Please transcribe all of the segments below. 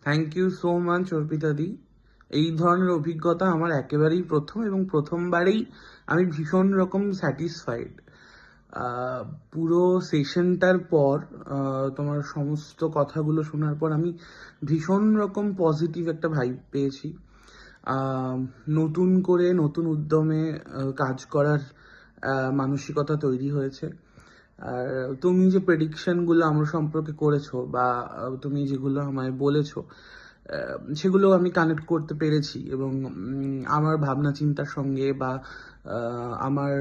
Thank you so much Arpita di. এই ধরনের অভিজ্ঞতা আমার একেবারেই প্রথম, এবং প্রথমবারেই আমি ভীষণ রকম স্যাটিসফাইড। পুরো সেশনটার পর তোমার সমস্ত কথাগুলো শোনার পর আমি ভীষণ রকম পজিটিভ একটা ভাইব পেয়েছি। আহ, নতুন করে নতুন উদ্যমে কাজ করার মানসিকতা তৈরি হয়েছে। আর তুমি যে প্রেডিকশনগুলো আমার সম্পর্কে করেছো, বা তুমি যেগুলো আমায় বলেছো, সেগুলো আমি কানেক্ট করতে পেরেছি, এবং আমার ভাবনা চিন্তার সঙ্গে বা আমার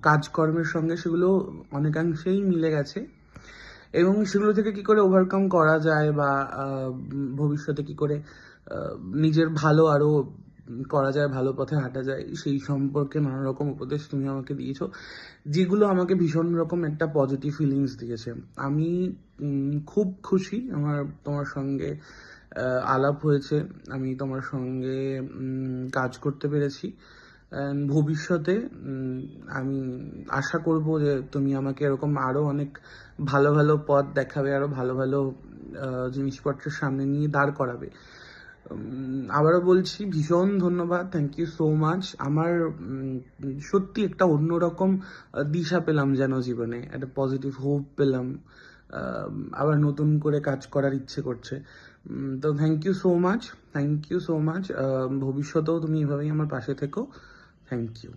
কাজকর্মের সঙ্গে সেগুলো অনেকাংশেই মিলে গেছে। এবং সেগুলো থেকে কি করে ওভারকাম করা যায়, বা ভবিষ্যতে কি করে নিজের ভালো আরো করা যায়, ভালো পথে হাঁটা যায়, সেই সম্পর্কে নানা রকম উপদেশ তুমি আমাকে দিয়েছো, যেগুলো আমাকে ভীষণ রকম একটা পজিটিভ ফিলিংস দিয়েছে। আমি খুব খুশি আমার তোমার সঙ্গে আলাপ হয়েছে, আমি তোমার সঙ্গে কাজ করতে পেরেছি। ভবিষ্যতে আমি আশা করব যে তুমি আমাকে এরকম আরো অনেক ভালো ভালো পথ দেখাবে, আরো ভালো ভালো জিনিসপত্রের সামনে নিয়ে দাঁড় করাবে। আবারও বলছি, ভীষণ ধন্যবাদ, থ্যাংক ইউ সো মাচ। আমার সত্যি একটা অন্যরকম দিশা পেলাম, যেন জীবনে একটা পজিটিভ হোপ পেলাম। আবার নতুন করে কাজ করার ইচ্ছে করছে। তো thank you so much, thank you so much. ভবিষ্যতেও তুমি এভাবেই আমার পাশে থেকো। Thank you.